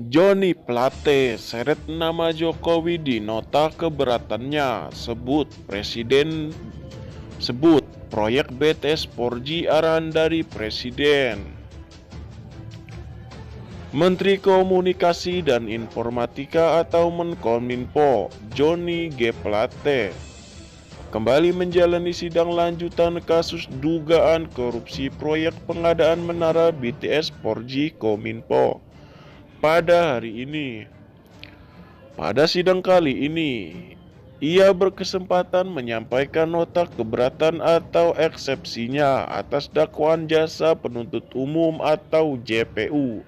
Joni Plate seret nama Jokowi di nota keberatannya, sebut proyek BTS 4G arahan dari Presiden. Menteri Komunikasi dan Informatika atau Menkominfo, Joni G. Plate, kembali menjalani sidang lanjutan kasus dugaan korupsi proyek pengadaan menara BTS 4G Kominfo pada hari ini. Pada sidang kali ini, ia berkesempatan menyampaikan nota keberatan atau eksepsinya atas dakwaan Jaksa Penuntut Umum atau JPU.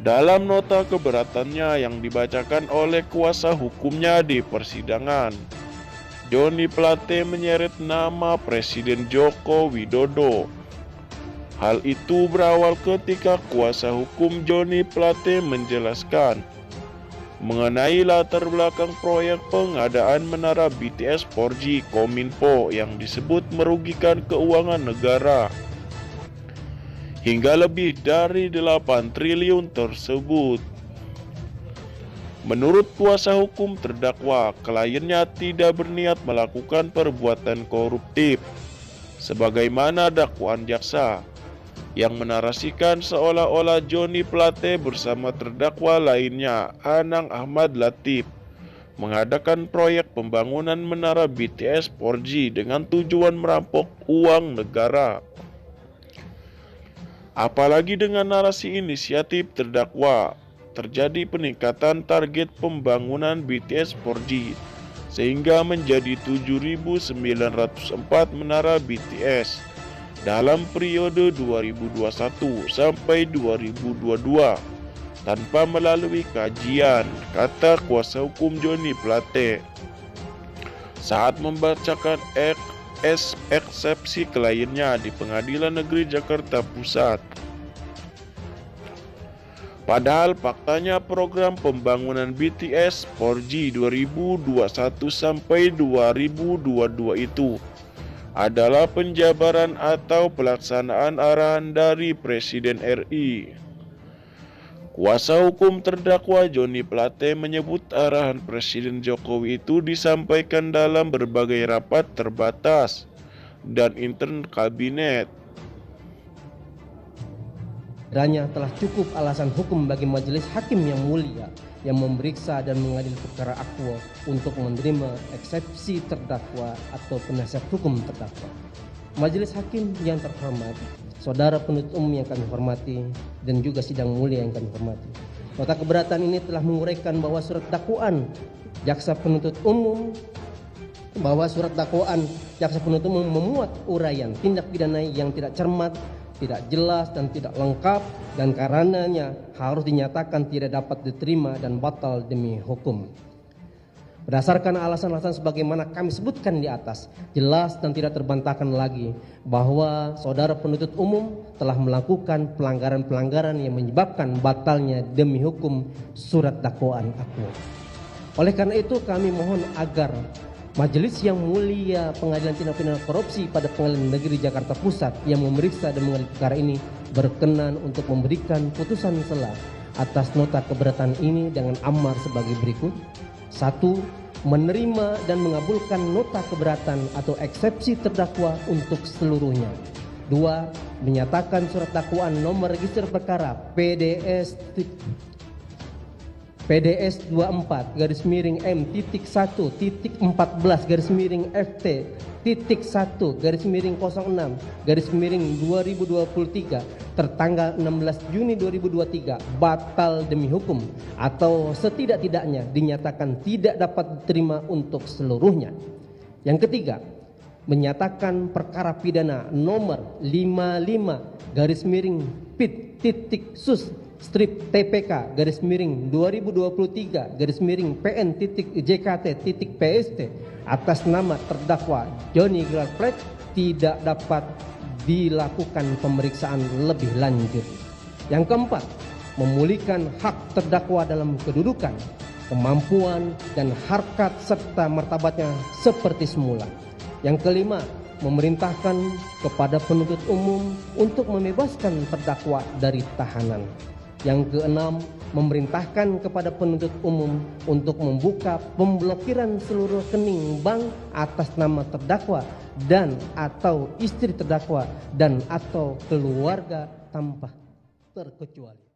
Dalam nota keberatannya yang dibacakan oleh kuasa hukumnya di persidangan, Joni Plate menyeret nama Presiden Joko Widodo. Hal itu berawal ketika kuasa hukum Joni Plate menjelaskan mengenai latar belakang proyek pengadaan menara BTS 4G Kominfo yang disebut merugikan keuangan negara hingga lebih dari 8 triliun tersebut. Menurut kuasa hukum terdakwa, kliennya tidak berniat melakukan perbuatan koruptif sebagaimana dakwaan jaksa yang menarasikan seolah-olah Joni Plate bersama terdakwa lainnya, Anang Ahmad Latif, mengadakan proyek pembangunan menara BTS 4G dengan tujuan merampok uang negara. Apalagi dengan narasi inisiatif terdakwa, terjadi peningkatan target pembangunan BTS 4G sehingga menjadi 7.904 menara BTS dalam periode 2021 sampai 2022 tanpa melalui kajian, kata kuasa hukum Joni Plate saat membacakan eksepsi kliennya di Pengadilan Negeri Jakarta Pusat. Padahal faktanya program pembangunan BTS 4G 2021 sampai 2022 itu adalah penjabaran atau pelaksanaan arahan dari Presiden RI. Kuasa hukum terdakwa Joni Plate menyebut arahan Presiden Jokowi itu disampaikan dalam berbagai rapat terbatas dan intern kabinet. Kiranya telah cukup alasan hukum bagi majelis hakim yang mulia yang memeriksa dan mengadili perkara akwo untuk menerima eksepsi terdakwa atau penasihat hukum terdakwa. Majelis hakim yang terhormat, saudara penuntut umum yang kami hormati, dan juga sidang mulia yang kami hormati. Nota keberatan ini telah menguraikan bahwa surat dakwaan jaksa penuntut umum memuat uraian tindak pidana yang tidak cermat, tidak jelas dan tidak lengkap, dan karenanya harus dinyatakan tidak dapat diterima dan batal demi hukum. Berdasarkan alasan-alasan sebagaimana kami sebutkan di atas, jelas dan tidak terbantahkan lagi bahwa saudara penuntut umum telah melakukan pelanggaran-pelanggaran yang menyebabkan batalnya demi hukum surat dakwaan akwo. Oleh karena itu kami mohon agar Majelis yang mulia Pengadilan Tindak Pidana Korupsi pada Pengadilan Negeri Jakarta Pusat yang memeriksa dan mengadili perkara ini berkenan untuk memberikan putusan sela atas nota keberatan ini dengan amar sebagai berikut. 1. Menerima dan mengabulkan nota keberatan atau eksepsi terdakwa untuk seluruhnya. 2. Menyatakan surat dakwaan nomor register perkara PDS 24-FT/FT.1.14-FT.06/2023 tertanggal 16 Juni 2023 batal demi hukum atau setidak-tidaknya dinyatakan tidak dapat diterima untuk seluruhnya. Yang ketiga, menyatakan perkara pidana nomor 55-PIT.SUS strip TPK /2023-PN.JKT.PST atas nama terdakwa Joni Plate tidak dapat dilakukan pemeriksaan lebih lanjut. Yang keempat, memulihkan hak terdakwa dalam kedudukan, kemampuan dan harkat serta martabatnya seperti semula. Yang kelima, memerintahkan kepada penuntut umum untuk membebaskan terdakwa dari tahanan. Yang keenam, memerintahkan kepada penuntut umum untuk membuka pemblokiran seluruh rekening bank atas nama terdakwa dan atau istri terdakwa dan atau keluarga tanpa terkecuali.